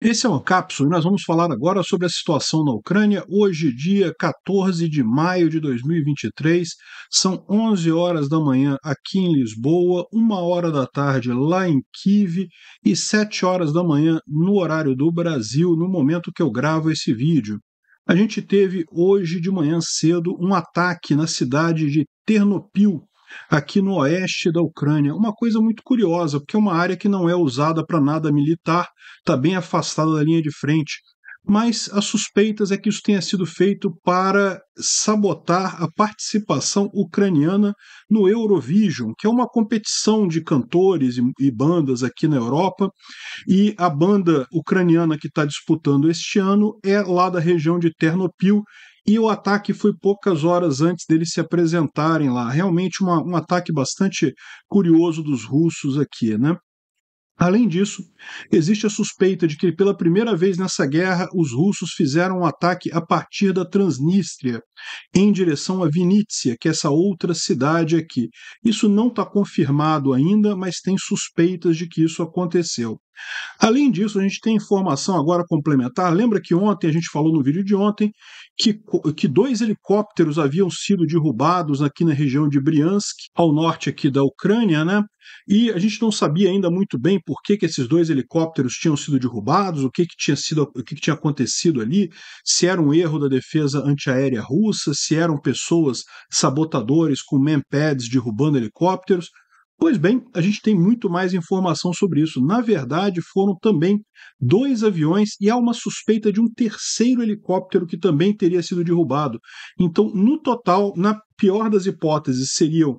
Esse é o Cápsula e nós vamos falar agora sobre a situação na Ucrânia. Hoje, dia 14 de maio de 2023, são 11 horas da manhã aqui em Lisboa, 1 hora da tarde lá em Kiev e 7 horas da manhã no horário do Brasil, no momento que eu gravo esse vídeo. A gente teve hoje de manhã cedo um ataque na cidade de Ternopil, aqui no oeste da Ucrânia. Uma coisa muito curiosa, porque é uma área que não é usada para nada militar, está bem afastada da linha de frente. Mas as suspeitas é que isso tenha sido feito para sabotar a participação ucraniana no Eurovision, que é uma competição de cantores e bandas aqui na Europa, e a banda ucraniana que está disputando este ano é lá da região de Ternopil, e o ataque foi poucas horas antes deles se apresentarem lá. Realmente um ataque bastante curioso dos russos aqui, né? Além disso, existe a suspeita de que, pela primeira vez nessa guerra, os russos fizeram um ataque a partir da Transnistria, em direção a Vinícius, que é essa outra cidade aqui. Isso não está confirmado ainda, mas tem suspeitas de que isso aconteceu. Além disso, a gente tem informação agora complementar. Lembra que ontem a gente falou no vídeo de ontem que 2 helicópteros haviam sido derrubados aqui na região de Briansk, ao norte aqui da Ucrânia, né? E a gente não sabia ainda muito bem por que esses 2 helicópteros tinham sido derrubados, o que tinha acontecido ali, se era um erro da defesa antiaérea russa, se eram pessoas sabotadores com manpads derrubando helicópteros. Pois bem, a gente tem muito mais informação sobre isso. Na verdade, foram também 2 aviões e há uma suspeita de um terceiro helicóptero que também teria sido derrubado. Então, no total, na pior das hipóteses, seriam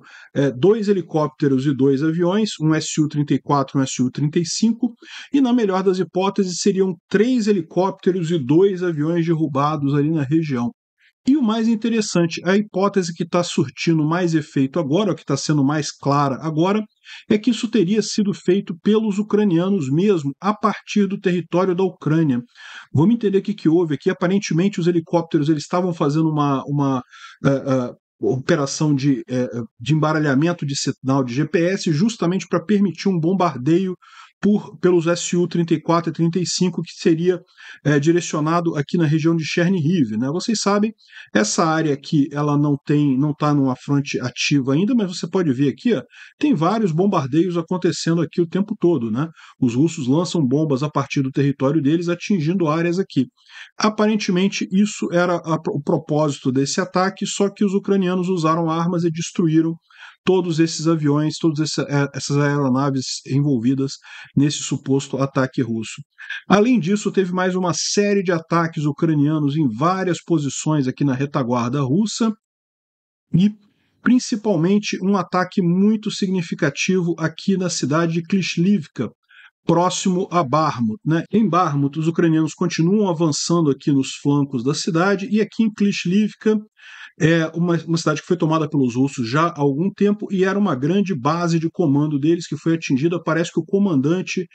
2 helicópteros e 2 aviões, um Su-34 e um Su-35, e na melhor das hipóteses, seriam 3 helicópteros e 2 aviões derrubados ali na região. E o mais interessante, a hipótese que está surtindo mais efeito agora, o que está sendo mais clara agora, é que isso teria sido feito pelos ucranianos mesmo, a partir do território da Ucrânia. Vamos entender o que houve aqui. Aparentemente, os helicópteros eles estavam fazendo uma operação de embaralhamento de sinal de GPS, justamente para permitir um bombardeio pelos Su-34 e 35, que seria direcionado aqui na região de Chernihiv, né? Vocês sabem, essa área aqui ela não está numa fronte ativa ainda, mas você pode ver aqui, ó, tem vários bombardeios acontecendo aqui o tempo todo, né? Os russos lançam bombas a partir do território deles, atingindo áreas aqui. Aparentemente, isso era o propósito desse ataque, só que os ucranianos usaram armas e destruíram todos esses aviões, todas essas aeronaves envolvidas nesse suposto ataque russo. Além disso, teve mais uma série de ataques ucranianos em várias posições aqui na retaguarda russa e principalmente um ataque muito significativo aqui na cidade de Klishivka, próximo a Bakhmut, né? Em Bakhmut, os ucranianos continuam avançando aqui nos flancos da cidade, e aqui em Klishivka é uma cidade que foi tomada pelos russos já há algum tempo e era uma grande base de comando deles que foi atingida. Parece que o comandante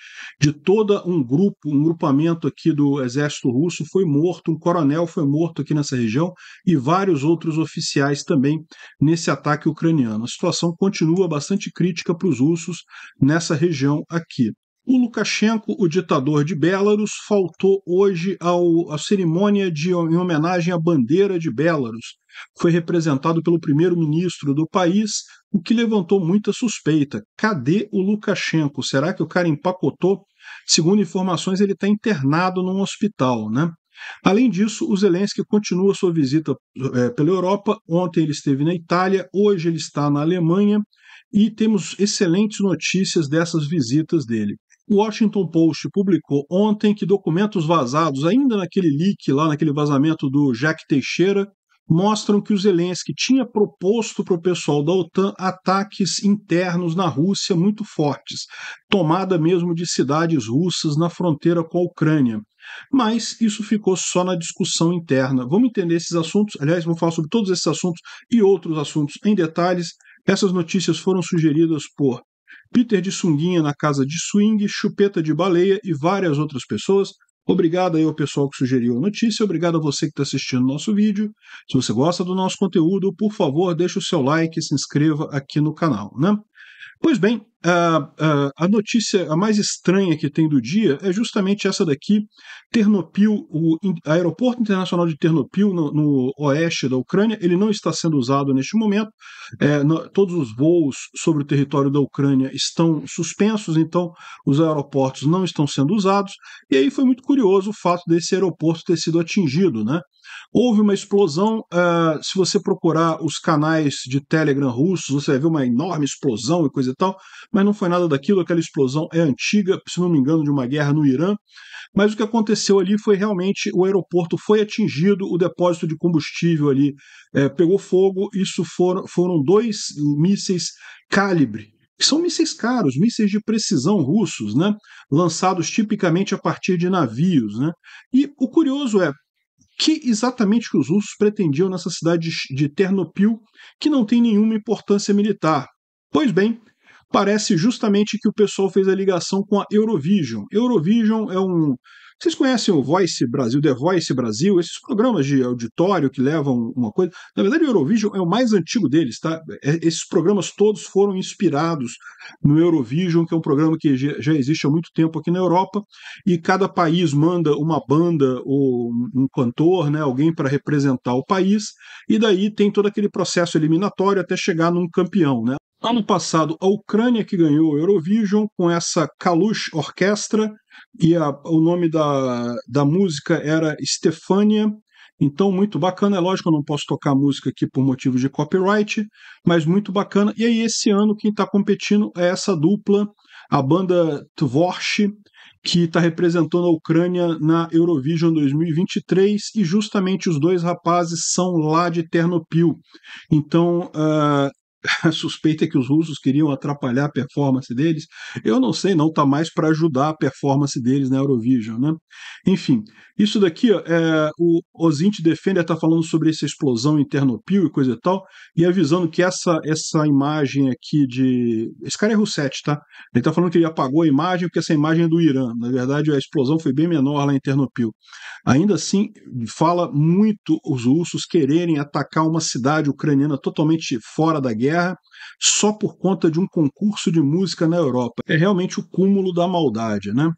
de todo um grupamento aqui do exército russo foi morto, um coronel foi morto aqui nessa região e vários outros oficiais também nesse ataque ucraniano. A situação continua bastante crítica para os russos nessa região aqui. O Lukashenko, o ditador de Belarus, faltou hoje à cerimônia em homenagem à bandeira de Belarus. Foi representado pelo primeiro-ministro do país, o que levantou muita suspeita. Cadê o Lukashenko? Será que o cara empacotou? Segundo informações, ele está internado num hospital, né? Além disso, o Zelensky continua sua visita pela Europa. Ontem ele esteve na Itália, hoje ele está na Alemanha, e temos excelentes notícias dessas visitas dele. O Washington Post publicou ontem que documentos vazados, ainda naquele leak lá, naquele vazamento do Jack Teixeira, mostram que o Zelensky tinha proposto para o pessoal da OTAN ataques internos na Rússia muito fortes, tomada mesmo de cidades russas na fronteira com a Ucrânia. Mas isso ficou só na discussão interna. Vamos entender esses assuntos, aliás, vamos falar sobre todos esses assuntos e outros assuntos em detalhes. Essas notícias foram sugeridas por Peter de Sunguinha na Casa de Swing, Chupeta de Baleia e várias outras pessoas. Obrigado aí ao pessoal que sugeriu a notícia, obrigado a você que está assistindo o nosso vídeo. Se você gosta do nosso conteúdo, por favor, deixe o seu like e se inscreva aqui no canal, né? Pois bem, a notícia a mais estranha que tem do dia é justamente essa daqui. Ternopil, o aeroporto internacional de Ternopil, no oeste da Ucrânia, ele não está sendo usado neste momento. Todos os voos sobre o território da Ucrânia estão suspensos, então os aeroportos não estão sendo usados. E aí foi muito curioso o fato desse aeroporto ter sido atingido, né? Houve uma explosão. Se você procurar os canais de Telegram russos, você vai ver uma enorme explosão e coisa e tal, mas não foi nada daquilo. Aquela explosão é antiga, se não me engano, de uma guerra no Irã. Mas o que aconteceu ali foi realmente o aeroporto foi atingido, o depósito de combustível ali pegou fogo. Isso foram 2 mísseis calibre, que são mísseis caros, mísseis de precisão russos, né? Lançados tipicamente a partir de navios, né? E o curioso é que exatamente que os russos pretendiam nessa cidade de Ternopil, que não tem nenhuma importância militar. Pois bem, parece justamente que o pessoal fez a ligação com a Eurovision. Eurovision é um. Vocês conhecem o Voice Brasil, The Voice Brasil, esses programas de auditório que levam uma coisa. Na verdade, o Eurovision é o mais antigo deles, tá? Esses programas todos foram inspirados no Eurovision, que é um programa que já existe há muito tempo aqui na Europa, e cada país manda uma banda ou um cantor, né, alguém para representar o país, e daí tem todo aquele processo eliminatório até chegar num campeão, né? Ano passado, a Ucrânia que ganhou o Eurovision com essa Kalush Orquestra, e o nome da música era Stefania. Então, muito bacana. É lógico, eu não posso tocar a música aqui por motivo de copyright, mas muito bacana. E aí, esse ano, quem está competindo é essa dupla, a banda Tvorch, que está representando a Ucrânia na Eurovision 2023, e justamente os dois rapazes são lá de Ternopil. Então, a suspeita é que os russos queriam atrapalhar a performance deles. Eu não sei, não, está mais para ajudar a performance deles na Eurovision, né? Enfim, isso daqui, ó, o Ozint Defender está falando sobre essa explosão em Ternopil e coisa e tal, e avisando que essa imagem aqui de. Esse cara é Russet, tá? Ele está falando que ele apagou a imagem porque essa imagem é do Irã. Na verdade, a explosão foi bem menor lá em Ternopil. Ainda assim, fala muito os russos quererem atacar uma cidade ucraniana totalmente fora da guerra, só por conta de um concurso de música na Europa. É realmente o cúmulo da maldade, né?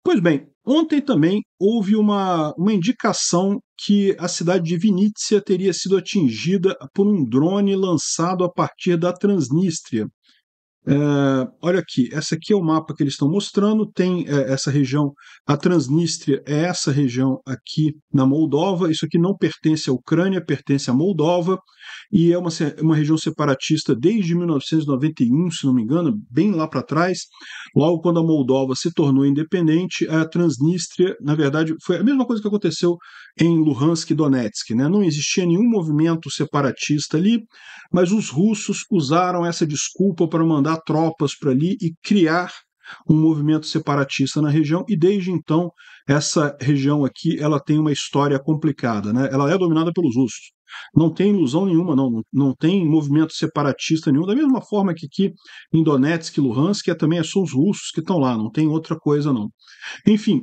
Pois bem, ontem também houve uma indicação que a cidade de Vinícius teria sido atingida por um drone lançado a partir da Transnistria. Olha aqui, essa aqui é o mapa que eles estão mostrando. Tem essa região, a Transnistria é essa região aqui na Moldova. Isso aqui não pertence à Ucrânia, pertence à Moldova, e é uma região separatista desde 1991, se não me engano, bem lá para trás. Logo quando a Moldova se tornou independente, a Transnistria, na verdade, foi a mesma coisa que aconteceu em Luhansk e Donetsk, né? Não existia nenhum movimento separatista ali, mas os russos usaram essa desculpa para mandar tropas para ali e criar um movimento separatista na região, e desde então essa região aqui ela tem uma história complicada, né? Ela é dominada pelos russos. Não tem ilusão nenhuma, não tem movimento separatista nenhum, da mesma forma que aqui em Donetsk e Luhansk também são os russos que estão lá, não tem outra coisa não. Enfim,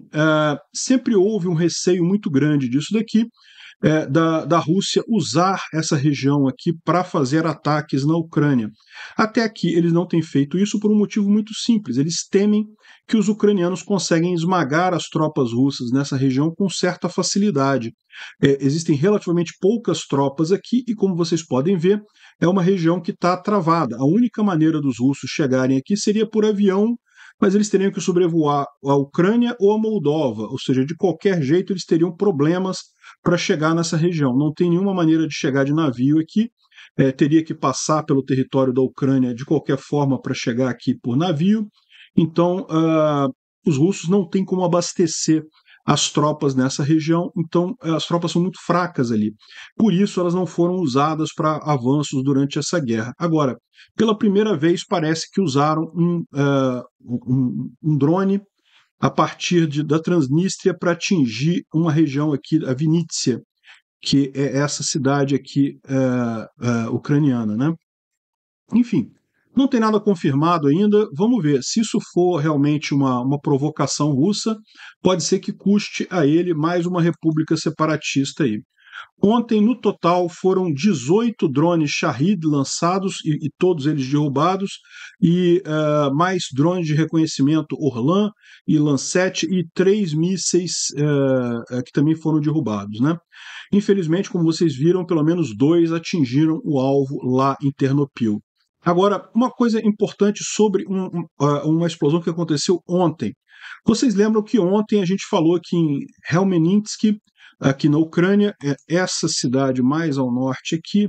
sempre houve um receio muito grande disso daqui, da Rússia usar essa região aqui para fazer ataques na Ucrânia. Até aqui eles não têm feito isso por um motivo muito simples. Eles temem que os ucranianos conseguem esmagar as tropas russas nessa região com certa facilidade. Existem relativamente poucas tropas aqui e, como vocês podem ver, é uma região que está travada. A única maneira dos russos chegarem aqui seria por avião, mas eles teriam que sobrevoar a Ucrânia ou a Moldova, ou seja, de qualquer jeito eles teriam problemas para chegar nessa região. Não tem nenhuma maneira de chegar de navio aqui, teria que passar pelo território da Ucrânia de qualquer forma para chegar aqui por navio. Então, os russos não têm como abastecer as tropas nessa região, então as tropas são muito fracas ali. Por isso, elas não foram usadas para avanços durante essa guerra. Agora, pela primeira vez, parece que usaram um drone a partir da Transnistria para atingir uma região aqui, a Vinícius, que é essa cidade aqui ucraniana, né? Enfim, não tem nada confirmado ainda. Vamos ver. Se isso for realmente uma provocação russa, pode ser que custe a ele mais uma república separatista aí. Ontem, no total, foram 18 drones Shahed lançados e todos eles derrubados, e mais drones de reconhecimento Orlan e Lancet e 3 mísseis que também foram derrubados, né? Infelizmente, como vocês viram, pelo menos 2 atingiram o alvo lá em Ternopil. Agora, uma coisa importante sobre uma explosão que aconteceu ontem. Vocês lembram que ontem a gente falou que em Helmenitsky, aqui na Ucrânia, é essa cidade mais ao norte aqui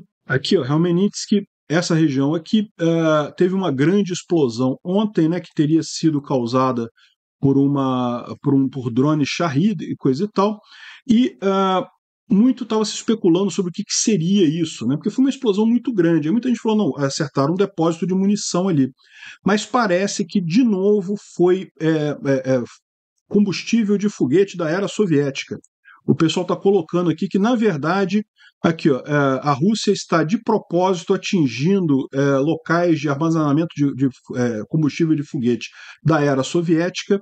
ó, Helmenitsky, essa região aqui, teve uma grande explosão ontem, né, que teria sido causada por drone Shahed e coisa e tal, e muito estava se especulando sobre o que seria isso, né? Porque foi uma explosão muito grande. Aí muita gente falou, não, acertaram um depósito de munição ali. Mas parece que, de novo, foi combustível de foguete da era soviética. O pessoal está colocando aqui que, na verdade, aqui, ó, a Rússia está de propósito atingindo locais de armazenamento de combustível de foguete da era soviética,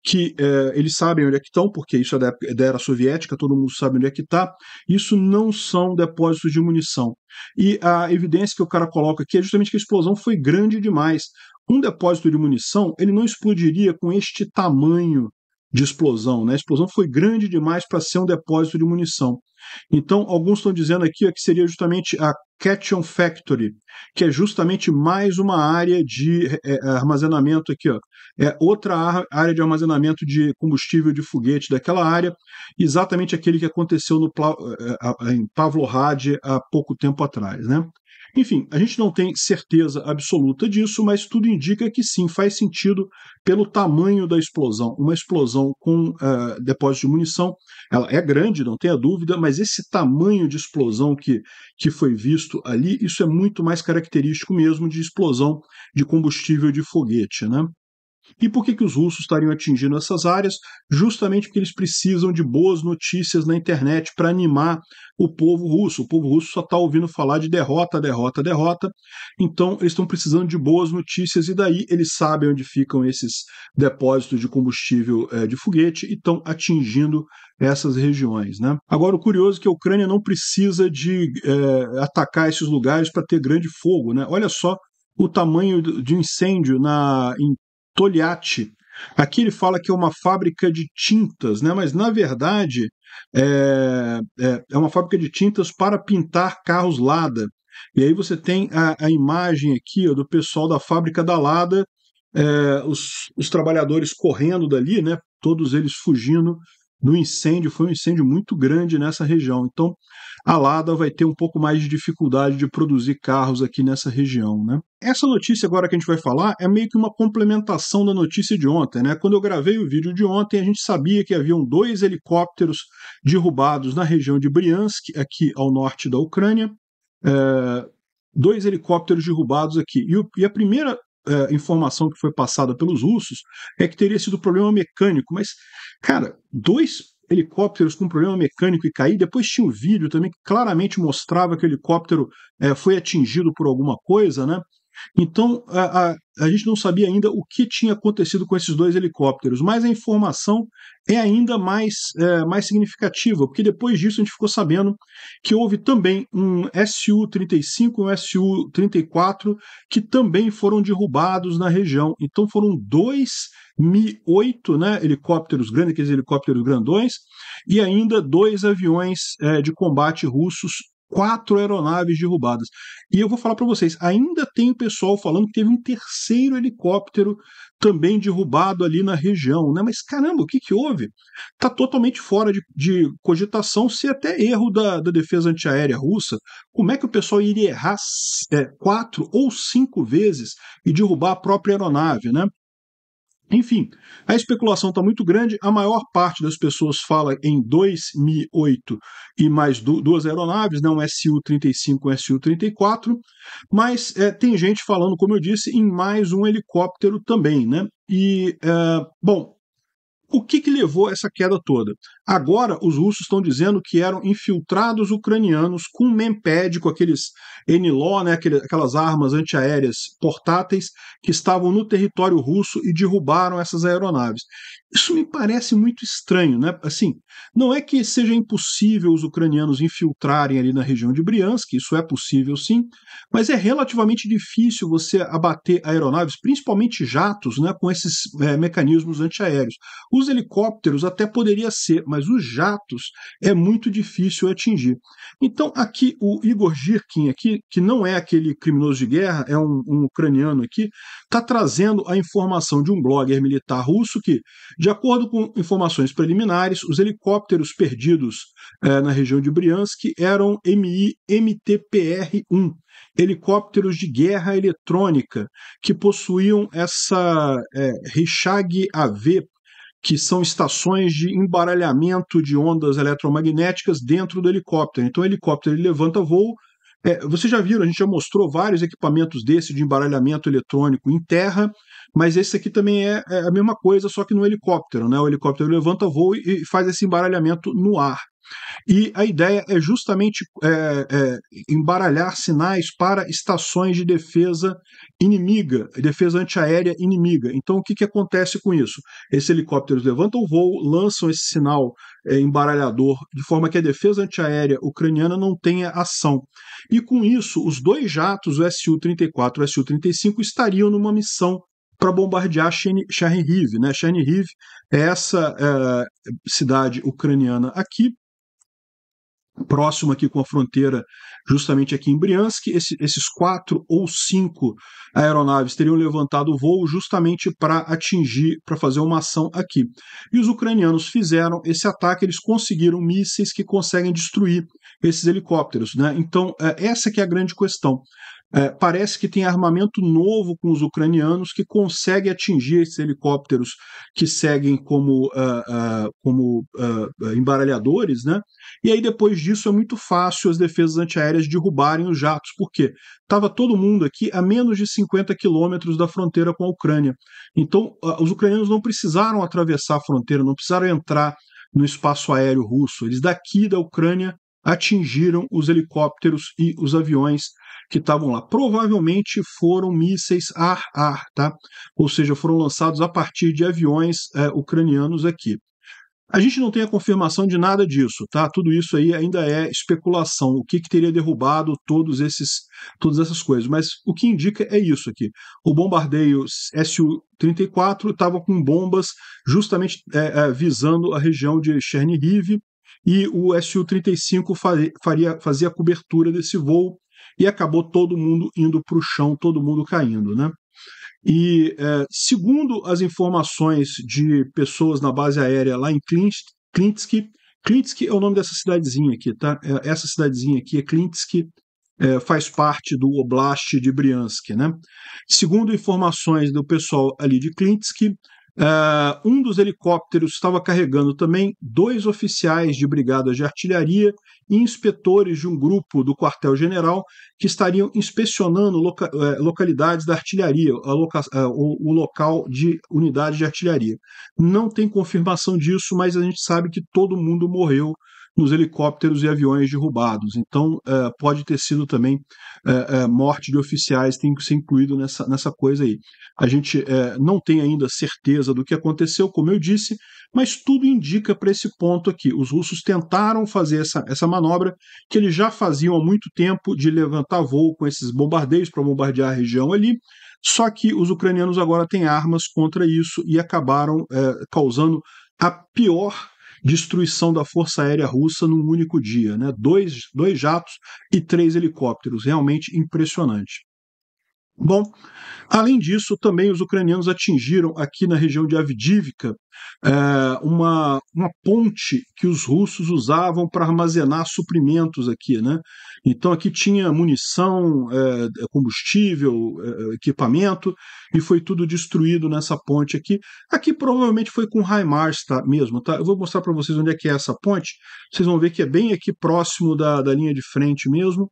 que eles sabem onde é que estão, porque isso é da era soviética, todo mundo sabe onde é que está. Isso não são depósitos de munição. E a evidência que o cara coloca aqui é justamente que a explosão foi grande demais. Um depósito de munição, ele não explodiria com este tamanho de explosão, né? A explosão foi grande demais para ser um depósito de munição. Então, alguns estão dizendo aqui que seria justamente a Cation Factory, que é justamente mais uma área de armazenamento aqui, ó. É outra área de armazenamento de combustível de foguete daquela área, exatamente aquele que aconteceu em Pavlohrad há pouco tempo atrás, né? Enfim, a gente não tem certeza absoluta disso, mas tudo indica que sim, faz sentido pelo tamanho da explosão. Uma explosão com depósito de munição, ela é grande, não tenha dúvida, mas esse tamanho de explosão que foi visto ali, isso é muito mais característico mesmo de explosão de combustível de foguete, né? E por que os russos estariam atingindo essas áreas? Justamente porque eles precisam de boas notícias na internet para animar o povo russo. O povo russo só está ouvindo falar de derrota, derrota, derrota. Então, eles estão precisando de boas notícias e daí eles sabem onde ficam esses depósitos de combustível de foguete e estão atingindo essas regiões, né? Agora, o curioso é que a Ucrânia não precisa de atacar esses lugares para ter grande fogo, né? Olha só o tamanho de incêndio em Togliatti. Aqui ele fala que é uma fábrica de tintas, né? Mas na verdade é uma fábrica de tintas para pintar carros Lada. E aí você tem a imagem aqui, ó, do pessoal da fábrica da Lada, os trabalhadores correndo dali, né? Todos eles fugindo do incêndio. Foi um incêndio muito grande nessa região. Então a Lada vai ter um pouco mais de dificuldade de produzir carros aqui nessa região, né? Essa notícia agora que a gente vai falar é meio que uma complementação da notícia de ontem, né? Quando eu gravei o vídeo de ontem, a gente sabia que haviam 2 helicópteros derrubados na região de Bryansk, aqui ao norte da Ucrânia. 2 helicópteros derrubados aqui. E a primeira informação que foi passada pelos russos é que teria sido problema mecânico, mas, cara, 2 helicópteros com problema mecânico e cair, depois tinha um vídeo também que claramente mostrava que o helicóptero foi atingido por alguma coisa, né? Então, a gente não sabia ainda o que tinha acontecido com esses 2 helicópteros, mas a informação é ainda mais significativa, porque depois disso a gente ficou sabendo que houve também um Su-35 e um Su-34 que também foram derrubados na região. Então foram 2 Mi-8, né, helicópteros grandes, aqueles helicópteros grandões, e ainda 2 aviões de combate russos, 4 aeronaves derrubadas. E eu vou falar para vocês, ainda tem o pessoal falando que teve um terceiro helicóptero também derrubado ali na região, né? Mas caramba, o que houve? Está totalmente fora de cogitação, se até erro da defesa antiaérea russa. Como é que o pessoal iria errar 4 ou 5 vezes e derrubar a própria aeronave, né? Enfim, a especulação está muito grande, a maior parte das pessoas fala em 2 Mi-8 e mais 2 aeronaves, né, um Su-35 e um Su-34, mas tem gente falando, como eu disse, em mais um helicóptero também, né? E, bom, O que levou a essa queda toda? Agora, os russos estão dizendo que eram infiltrados ucranianos com Memped, com aqueles NLO, né, aquelas armas antiaéreas portáteis, que estavam no território russo e derrubaram essas aeronaves. Isso me parece muito estranho, né? Assim, não é que seja impossível os ucranianos infiltrarem ali na região de Briansk, isso é possível sim, mas é relativamente difícil você abater aeronaves, principalmente jatos, né, com esses mecanismos antiaéreos. Os helicópteros até poderia ser, mas os jatos é muito difícil atingir. Então aqui o Igor Girkin, aqui, que não é aquele criminoso de guerra, é um ucraniano aqui, está trazendo a informação de um blogger militar russo que, de acordo com informações preliminares, os helicópteros perdidos na região de Briansk eram Mi-MTPR-1, helicópteros de guerra eletrônica que possuíam essa Richag AV, que são estações de embaralhamento de ondas eletromagnéticas dentro do helicóptero. Então o helicóptero ele levanta voo. Vocês já viram, a gente já mostrou vários equipamentos desse de embaralhamento eletrônico em terra, mas esse aqui também é a mesma coisa, só que no helicóptero, né? O helicóptero levanta voo e faz esse embaralhamento no ar. E a ideia é justamente embaralhar sinais para estações de defesa inimiga, defesa antiaérea inimiga. Então, o que acontece com isso? Esses helicópteros levantam o voo, lançam esse sinal embaralhador, de forma que a defesa antiaérea ucraniana não tenha ação. E com isso, os dois jatos, o Su-34 e o Su-35, estariam numa missão para bombardear Chernihiv, né? Chernihiv é essa cidade ucraniana aqui, próximo aqui com a fronteira, justamente aqui em Briansk. Esses 4 ou 5 aeronaves teriam levantado o voo justamente para atingir, para fazer uma ação aqui. E os ucranianos fizeram esse ataque, eles conseguiram mísseis que conseguem destruir esses helicópteros, né? Então, essa que é a grande questão. Parece que tem armamento novo com os ucranianos que consegue atingir esses helicópteros que seguem como embaralhadores, né? E aí depois disso é muito fácil as defesas antiaéreas derrubarem os jatos, porque estava todo mundo aqui a menos de 50 quilômetros da fronteira com a Ucrânia. Então os ucranianos não precisaram atravessar a fronteira, não precisaram entrar no espaço aéreo russo. Eles daqui da Ucrânia atingiram os helicópteros e os aviões que estavam lá. Provavelmente foram mísseis ar-ar, tá? Ou seja, foram lançados a partir de aviões ucranianos aqui. A gente não tem a confirmação de nada disso, tá? Tudo isso aí ainda é especulação. O que teria derrubado todas essas coisas? Mas o que indica é isso aqui. O bombardeio Su-34 estava com bombas justamente visando a região de Chernihiv, e o Su-35 fazia a cobertura desse voo, e acabou todo mundo indo para o chão, todo mundo caindo, né? E segundo as informações de pessoas na base aérea lá em Klintsk é o nome dessa cidadezinha aqui, tá? Essa cidadezinha aqui é Klintsk, faz parte do Oblast de Briansk, né? Segundo informações do pessoal ali de Klintsk, um dos helicópteros estava carregando também 2 oficiais de brigadas de artilharia e inspetores de um grupo do quartel-general que estariam inspecionando localidades da artilharia, o local de unidade de artilharia. Não tem confirmação disso, mas a gente sabe que todo mundo morreu nos helicópteros e aviões derrubados. Então, pode ter sido também morte de oficiais, tem que ser incluído nessa coisa aí. A gente não tem ainda certeza do que aconteceu, como eu disse, mas tudo indica para esse ponto aqui. Os russos tentaram fazer essa manobra que eles já faziam há muito tempo, de levantar voo com esses bombardeios para bombardear a região ali, só que os ucranianos agora têm armas contra isso e acabaram causando a pior destruição da Força Aérea Russa num único dia, né? 2 jatos e 3 helicópteros, realmente impressionante. Bom, além disso, também os ucranianos atingiram aqui na região de Avdiivka uma ponte que os russos usavam para armazenar suprimentos aqui, né? Então aqui tinha munição, combustível, equipamento, e foi tudo destruído nessa ponte aqui. Aqui provavelmente foi com HIMARS, tá, mesmo, tá? Eu vou mostrar para vocês onde é que é essa ponte. Vocês vão ver que é bem aqui próximo da linha de frente mesmo.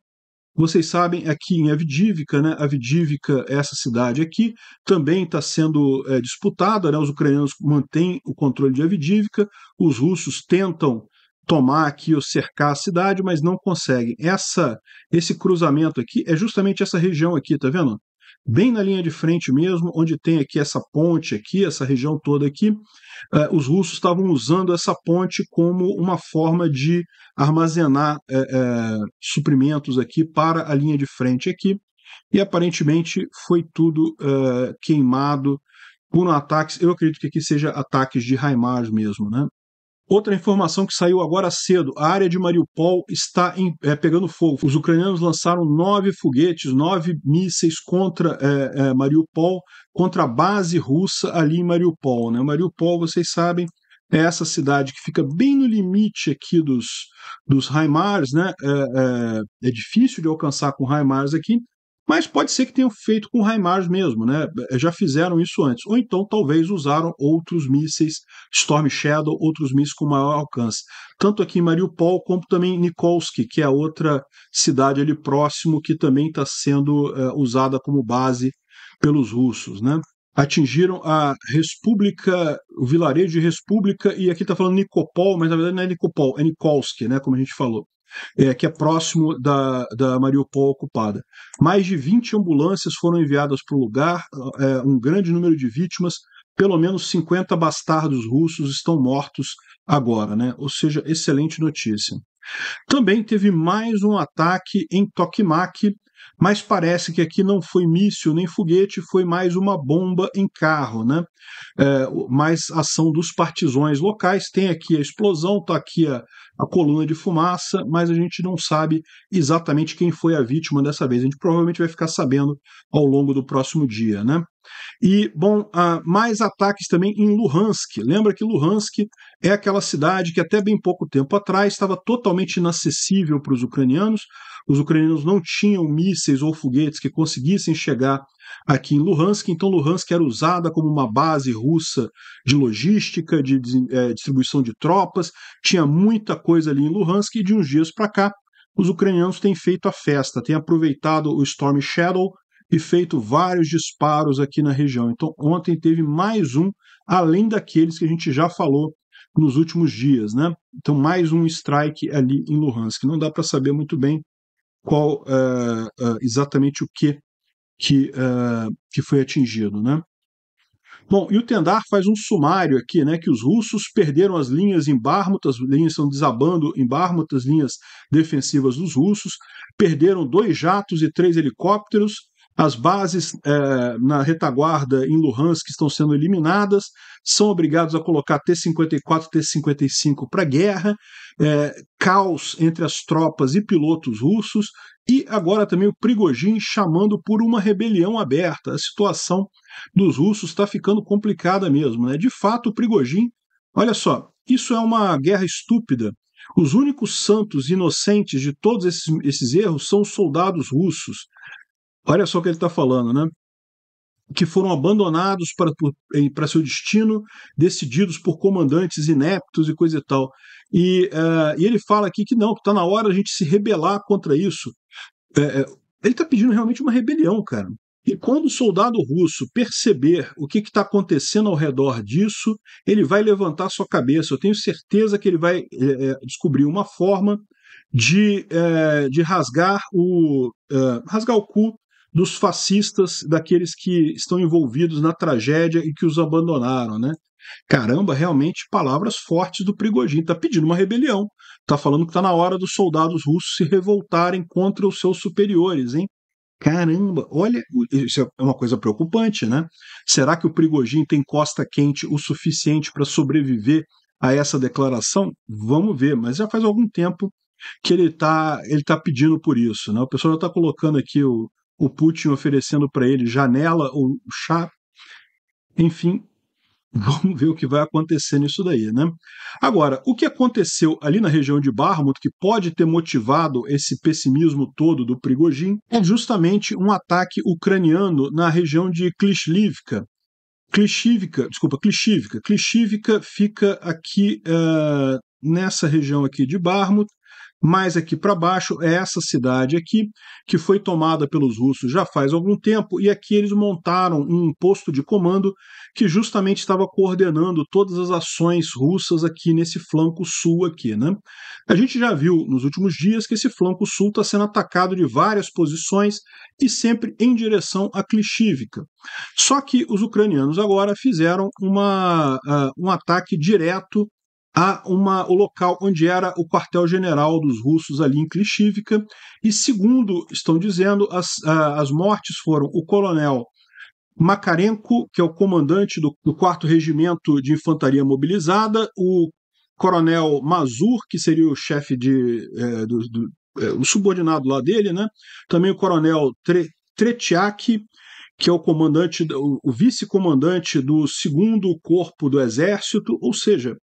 vocês sabem, aqui em Avdiivka, né? Avdiivka, essa cidade aqui, também está sendo disputada, né? Os ucranianos mantêm o controle de Avdiivka, os russos tentam tomar aqui ou cercar a cidade, mas não conseguem. Esse cruzamento aqui é justamente essa região aqui, tá vendo? Bem na linha de frente mesmo, onde tem aqui essa ponte aqui, essa região toda aqui, os russos estavam usando essa ponte como uma forma de armazenar suprimentos aqui para a linha de frente aqui, e aparentemente foi tudo queimado por um ataque, eu acredito que aqui seja ataques de HIMARS mesmo, né? Outra informação que saiu agora cedo: a área de Mariupol está pegando fogo. Os ucranianos lançaram 9 foguetes, 9 mísseis contra Mariupol, contra a base russa ali em Mariupol, né? Mariupol, vocês sabem, é essa cidade que fica bem no limite aqui dos HIMARS, né? É difícil de alcançar com HIMARS aqui, mas pode ser que tenham feito com HIMARS mesmo, né? Já fizeram isso antes. Ou então talvez usaram outros mísseis, Storm Shadow, outros mísseis com maior alcance. Tanto aqui em Mariupol, como também em Nikolsk, que é a outra cidade ali próximo, que também está sendo usada como base pelos russos, né? Atingiram a República, o vilarejo de República, e aqui está falando Nikopol, mas na verdade não é Nikopol, é Nikolsk, né? Como a gente falou. Que é próximo da Mariupol ocupada. Mais de 20 ambulâncias foram enviadas para o lugar, um grande número de vítimas, pelo menos 50 bastardos russos estão mortos agora, né? Ou seja, excelente notícia. Também teve mais um ataque em Tokmak, mas parece que aqui não foi míssil nem foguete, foi mais uma bomba em carro, né? Mais ação dos partizões locais. Tem aqui a explosão, está aqui a coluna de fumaça, mas a gente não sabe exatamente quem foi a vítima dessa vez. A gente provavelmente vai ficar sabendo ao longo do próximo dia, né? E, bom, mais ataques também em Luhansk. Lembra que Luhansk é aquela cidade que até bem pouco tempo atrás estava totalmente inacessível para os ucranianos. Os ucranianos não tinham mísseis ou foguetes que conseguissem chegar aqui em Luhansk, então Luhansk era usada como uma base russa de logística, de distribuição de tropas, tinha muita coisa ali em Luhansk, e de uns dias para cá os ucranianos têm feito a festa, têm aproveitado o Storm Shadow e feito vários disparos aqui na região. Então ontem teve mais um, além daqueles que a gente já falou nos últimos dias, né? Então mais um strike ali em Luhansk. Não dá para saber muito bem qual exatamente o que foi atingido, né? Bom, e o Tendar faz um sumário aqui, né, que os russos perderam as linhas em Bakhmut, as linhas estão desabando em Bakhmut, as linhas defensivas dos russos, perderam 2 jatos e 3 helicópteros, as bases na retaguarda em Luhansk estão sendo eliminadas, são obrigados a colocar T-54 e T-55 para a guerra, caos entre as tropas e pilotos russos, e agora também o Prigozhin chamando por uma rebelião aberta. A situação dos russos está ficando complicada mesmo, né? De fato, o Prigozhin, olha só, isso é uma guerra estúpida. Os únicos santos inocentes de todos esses erros são os soldados russos. Olha só o que ele está falando, né? Que foram abandonados para seu destino, decididos por comandantes ineptos e coisa e tal. E ele fala aqui que não, que está na hora a gente se rebelar contra isso. Ele está pedindo realmente uma rebelião, cara. E quando o soldado russo perceber o que está acontecendo ao redor disso, ele vai levantar sua cabeça. Eu tenho certeza que ele vai descobrir uma forma de rasgar o cu dos fascistas, daqueles que estão envolvidos na tragédia e que os abandonaram, né? Caramba, realmente palavras fortes do Prigozhin. Está pedindo uma rebelião. Está falando que está na hora dos soldados russos se revoltarem contra os seus superiores, hein? Caramba, olha, isso é uma coisa preocupante, né? Será que o Prigozhin tem costa quente o suficiente para sobreviver a essa declaração? Vamos ver, mas já faz algum tempo que ele tá pedindo por isso, né? O pessoal já está colocando aqui o Putin oferecendo para ele janela ou chá, enfim, vamos ver o que vai acontecer nisso daí, né? Agora, o que aconteceu ali na região de Bakhmut, que pode ter motivado esse pessimismo todo do Prigozhin, é justamente um ataque ucraniano na região de Klishivka. Klishivka fica aqui nessa região aqui de Bakhmut, Mais aqui para baixo é essa cidade aqui, que foi tomada pelos russos já faz algum tempo, e aqui eles montaram um posto de comando que justamente estava coordenando todas as ações russas aqui nesse flanco sul aqui, né? A gente já viu nos últimos dias que esse flanco sul está sendo atacado de várias posições e sempre em direção a Klishchiivka. Só que os ucranianos agora fizeram um ataque direto o local onde era o quartel-general dos russos ali em Klishchiivka, e segundo estão dizendo, as mortes foram o coronel Makarenko, que é o comandante do 4º Regimento de Infantaria Mobilizada, o coronel Mazur, que seria o chefe o subordinado lá dele, né? Também o coronel Tretiak, que é o comandante, o vice-comandante do 2º Corpo do Exército, ou seja,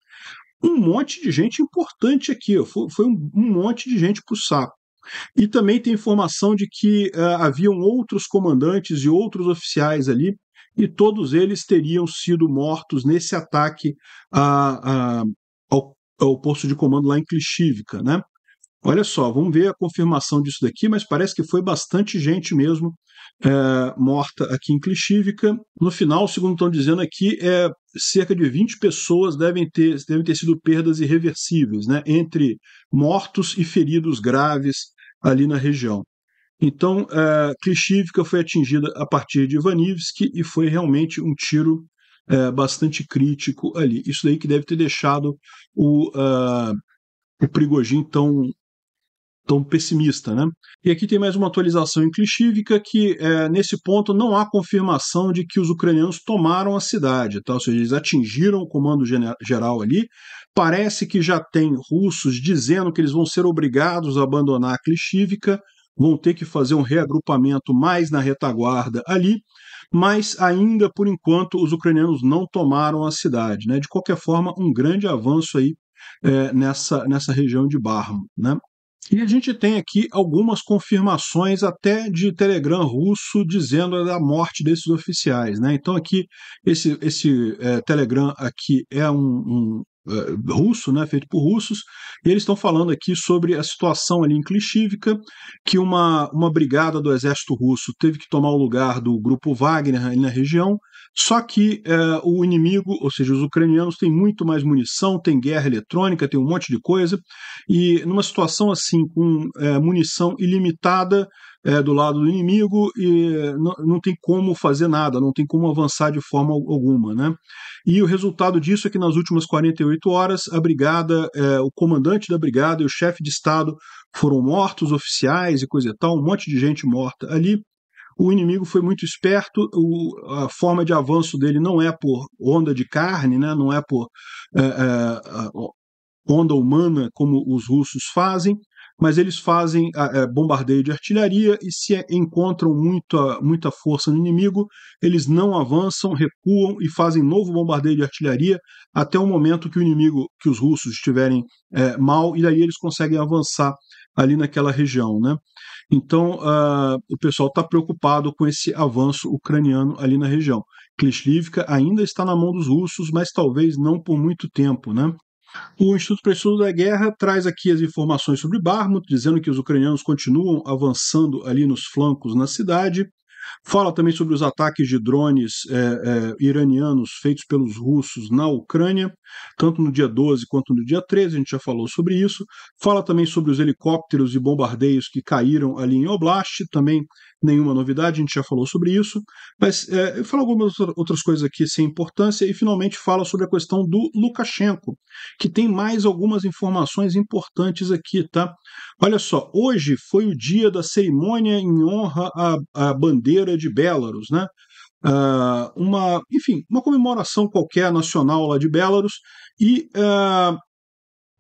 um monte de gente importante aqui, foi um monte de gente para o saco. E também tem informação de que haviam outros comandantes e outros oficiais ali, e todos eles teriam sido mortos nesse ataque ao posto de comando lá em Klishchiivka, né? Olha só, vamos ver a confirmação disso daqui, mas parece que foi bastante gente mesmo morta aqui em Klishchiivka. No final, segundo estão dizendo aqui, cerca de 20 pessoas devem ter sido perdas irreversíveis, né, entre mortos e feridos graves ali na região. Então, Klishchiivka foi atingida a partir de Ivanivsky e foi realmente um tiro bastante crítico ali. Isso daí que deve ter deixado o Prigozhin tão pessimista, né? E aqui tem mais uma atualização em Klishchiivka que, nesse ponto, não há confirmação de que os ucranianos tomaram a cidade, tá? Ou seja, eles atingiram o comando geral ali. Parece que já tem russos dizendo que eles vão ser obrigados a abandonar Klishchiivka, vão ter que fazer um reagrupamento mais na retaguarda ali, mas ainda, por enquanto, os ucranianos não tomaram a cidade, né? De qualquer forma, um grande avanço aí nessa região de Bakhmut, né? E a gente tem aqui algumas confirmações até de Telegram russo dizendo da morte desses oficiais, né? Então aqui esse Telegram aqui é russo, né, feito por russos, e eles estão falando aqui sobre a situação ali em Klishchiivka, que uma brigada do exército russo teve que tomar o lugar do grupo Wagner ali na região, só que o inimigo, ou seja, os ucranianos têm muito mais munição, tem guerra eletrônica, tem um monte de coisa, e numa situação assim, com munição ilimitada do lado do inimigo, e não tem como fazer nada, não tem como avançar de forma alguma, né? E o resultado disso é que nas últimas 48 horas, a brigada, o comandante da brigada e o chefe de Estado foram mortos, oficiais e coisa e tal, um monte de gente morta ali. O inimigo foi muito esperto, a forma de avanço dele não é por onda de carne, né? Não é por onda humana como os russos fazem, mas eles fazem bombardeio de artilharia e se encontram muita força no inimigo, eles não avançam, recuam e fazem novo bombardeio de artilharia até o momento que que os russos estiverem mal, e daí eles conseguem avançar ali naquela região, né? Então, o pessoal está preocupado com esse avanço ucraniano ali na região. Klishchiivka ainda está na mão dos russos, mas talvez não por muito tempo, né? O Instituto para o Estudo da Guerra traz aqui as informações sobre Bakhmut, dizendo que os ucranianos continuam avançando ali nos flancos na cidade. Fala também sobre os ataques de drones iranianos feitos pelos russos na Ucrânia, tanto no dia 12 quanto no dia 13, a gente já falou sobre isso. Fala também sobre os helicópteros e bombardeios que caíram ali em Oblast, também nenhuma novidade, a gente já falou sobre isso. Mas fala algumas outras coisas aqui sem importância e finalmente fala sobre a questão do Lukashenko, que tem mais algumas informações importantes aqui, tá? Olha só, hoje foi o dia da cerimônia em honra à bandeira de Belarus, né? Uma comemoração qualquer nacional lá de Belarus, e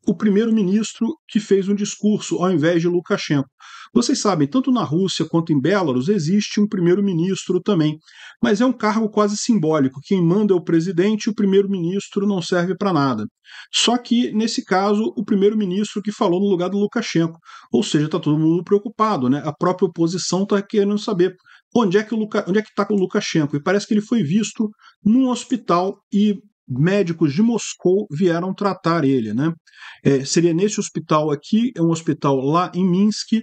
o primeiro-ministro que fez um discurso ao invés de Lukashenko. Vocês sabem, tanto na Rússia quanto em Belarus existe um primeiro-ministro também, mas é um cargo quase simbólico. Quem manda é o presidente e o primeiro-ministro não serve para nada. Só que, nesse caso, o primeiro-ministro que falou no lugar do Lukashenko. Ou seja, está todo mundo preocupado, né? A própria oposição está querendo saber onde é que está o Lukashenko. E parece que ele foi visto num hospital e médicos de Moscou vieram tratar ele, né? Seria nesse hospital aqui, é um hospital lá em Minsk,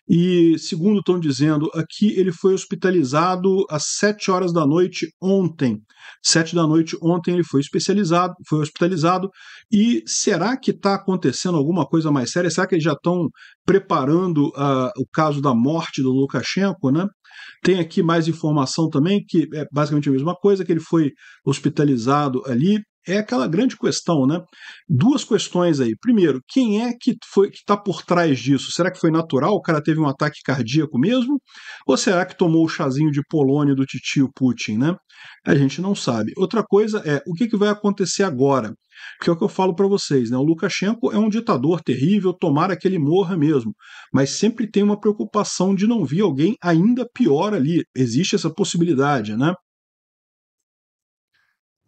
e segundo estão dizendo aqui, ele foi hospitalizado às 7 horas da noite ontem. 7 da noite ontem ele foi hospitalizado, e será que está acontecendo alguma coisa mais séria? Será que eles já estão preparando o caso da morte do Lukashenko, né? Tem aqui mais informação também, que é basicamente a mesma coisa, que ele foi hospitalizado ali. É aquela grande questão, né? Duas questões aí. Primeiro, quem é que está por trás disso? Será que foi natural? O cara teve um ataque cardíaco mesmo? Ou será que tomou o chazinho de Polônia do titio Putin, né? A gente não sabe. Outra coisa é o que vai acontecer agora? Porque é o que eu falo para vocês, né? O Lukashenko é um ditador terrível, tomara que ele morra mesmo. Mas sempre tem uma preocupação de não vir alguém ainda pior ali. Existe essa possibilidade, né?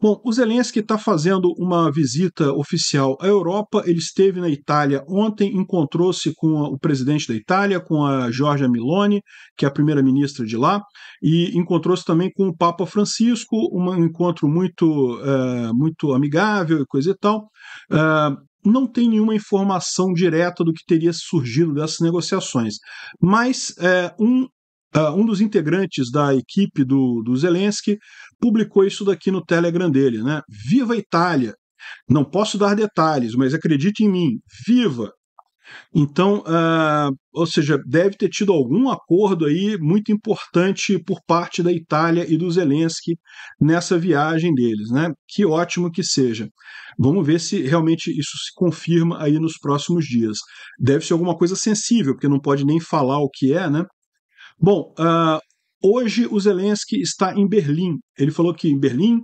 Bom, o Zelensky está fazendo uma visita oficial à Europa. Ele esteve na Itália ontem, encontrou-se com o presidente da Itália, com a Giorgia Meloni, que é a primeira-ministra de lá, e encontrou-se também com o Papa Francisco, um encontro muito amigável e coisa e tal. Não tem nenhuma informação direta do que teria surgido dessas negociações, mas um dos integrantes da equipe do Zelensky publicou isso daqui no Telegram dele, né? Viva a Itália! Não posso dar detalhes, mas acredite em mim, viva! Então, ou seja, deve ter tido algum acordo aí muito importante por parte da Itália e do Zelensky nessa viagem deles, né? Que ótimo que seja. Vamos ver se realmente isso se confirma aí nos próximos dias. Deve ser alguma coisa sensível, porque não pode nem falar o que é, né? Bom, hoje o Zelensky está em Berlim. Ele falou que em Berlim,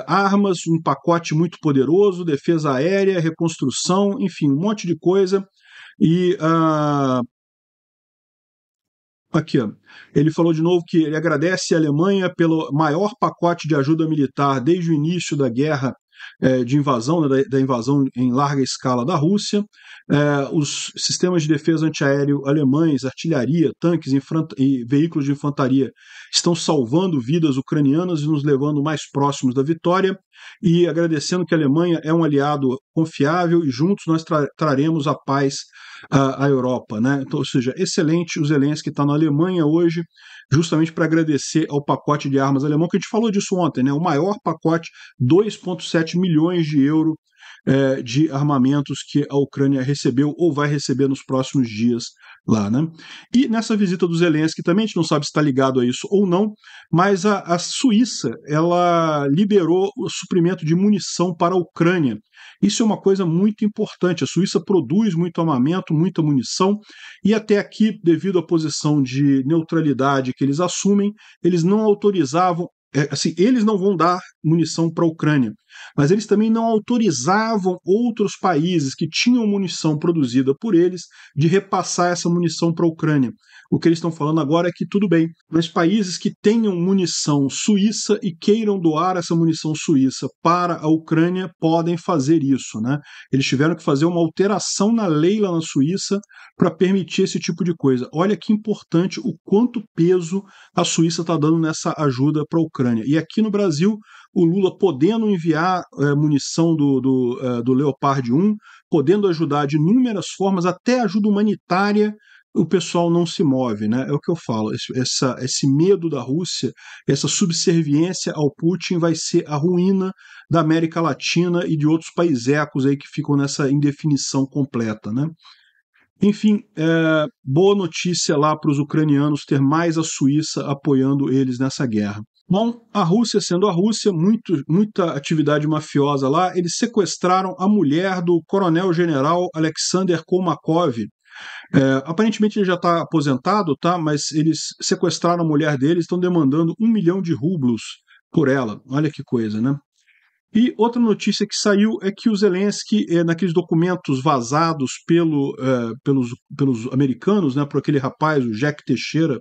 armas, um pacote muito poderoso, defesa aérea, reconstrução, enfim, um monte de coisa. E aqui, ó, ele falou de novo que ele agradece a Alemanha pelo maior pacote de ajuda militar desde o início da guerra de invasão, né, da invasão em larga escala da Rússia. Os sistemas de defesa antiaéreo alemães, artilharia, tanques e veículos de infantaria estão salvando vidas ucranianas e nos levando mais próximos da vitória. E agradecendo que a Alemanha é um aliado confiável e juntos nós traremos a paz à Europa, né? Então, ou seja, excelente. O Zelensky está na Alemanha hoje, justamente para agradecer ao pacote de armas alemão, que a gente falou disso ontem, né? O maior pacote, 2,7 milhões de euros de armamentos que a Ucrânia recebeu ou vai receber nos próximos dias lá, né? E nessa visita do Zelensky também, a gente não sabe se está ligado a isso ou não, mas a Suíça, ela liberou o suprimento de munição para a Ucrânia. Isso é uma coisa muito importante. A Suíça produz muito armamento, muita munição, e até aqui, devido à posição de neutralidade que eles assumem, eles não autorizavam. Assim, eles não vão dar munição para a Ucrânia, mas eles também não autorizavam outros países que tinham munição produzida por eles de repassar essa munição para a Ucrânia. O que eles estão falando agora é que tudo bem, mas países que tenham munição suíça e queiram doar essa munição suíça para a Ucrânia podem fazer isso, né? Eles tiveram que fazer uma alteração na lei lá na Suíça para permitir esse tipo de coisa. Olha que importante o quanto peso a Suíça está dando nessa ajuda para a Ucrânia. E aqui no Brasil, o Lula podendo enviar munição do Leopard 1, podendo ajudar de inúmeras formas, até ajuda humanitária, o pessoal não se move, né? É o que eu falo, esse medo da Rússia, essa subserviência ao Putin vai ser a ruína da América Latina e de outros paisecos aí que ficam nessa indefinição completa, né? Enfim, boa notícia lá para os ucranianos ter mais a Suíça apoiando eles nessa guerra. Bom, a Rússia sendo a Rússia, muita atividade mafiosa lá, eles sequestraram a mulher do coronel-general Alexander Kolmakov. Aparentemente ele já está aposentado, tá? Mas eles sequestraram a mulher dele, estão demandando 1 milhão de rublos por ela. Olha que coisa, né? E outra notícia que saiu é que o Zelensky, naqueles documentos vazados pelos americanos, né, por aquele rapaz, o Jack Teixeira,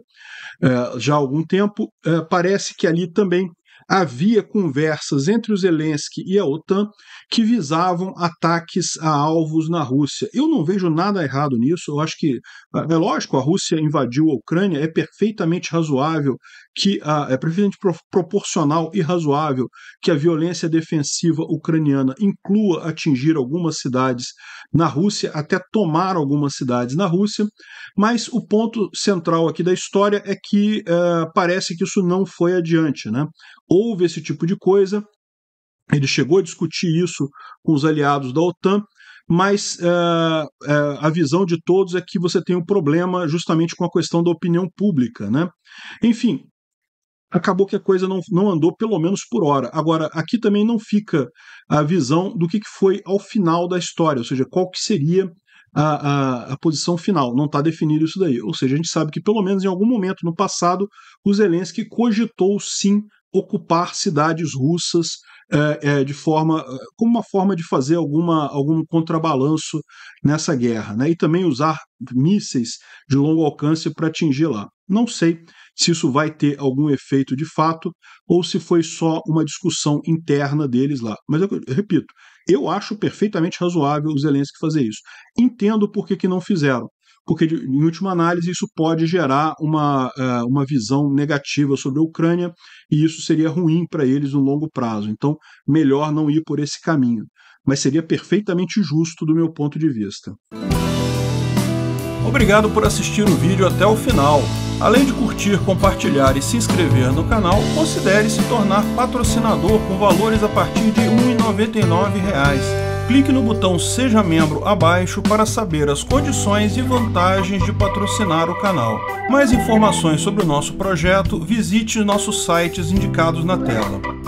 já há algum tempo, parece que ali também havia conversas entre o Zelensky e a OTAN que visavam ataques a alvos na Rússia. Eu não vejo nada errado nisso, eu acho que, é lógico, a Rússia invadiu a Ucrânia, é perfeitamente razoável, é perfeitamente proporcional e razoável que a violência defensiva ucraniana inclua atingir algumas cidades na Rússia, até tomar algumas cidades na Rússia, mas o ponto central aqui da história é que parece que isso não foi adiante, né? Houve esse tipo de coisa, ele chegou a discutir isso com os aliados da OTAN, mas a visão de todos é que você tem um problema justamente com a questão da opinião pública, né? Enfim, acabou que a coisa não andou, pelo menos por hora. Agora, aqui também não fica a visão do que foi ao final da história, ou seja, qual que seria a posição final. Não está definido isso daí. Ou seja, a gente sabe que pelo menos em algum momento no passado o Zelensky cogitou sim ocupar cidades russas como uma forma de fazer algum contrabalanço nessa guerra, né? E também usar mísseis de longo alcance para atingir lá. Não sei se isso vai ter algum efeito de fato ou se foi só uma discussão interna deles lá. Mas eu repito, eu acho perfeitamente razoável o Zelensky fazer isso. Entendo por que não fizeram. Porque, em última análise, isso pode gerar uma visão negativa sobre a Ucrânia e isso seria ruim para eles no longo prazo. Então, melhor não ir por esse caminho. Mas seria perfeitamente justo do meu ponto de vista. Obrigado por assistir o vídeo até o final. Além de curtir, compartilhar e se inscrever no canal, considere se tornar patrocinador com valores a partir de R$ 1,99. Clique no botão Seja Membro abaixo para saber as condições e vantagens de patrocinar o canal. Mais informações sobre o nosso projeto, visite nossos sites indicados na tela.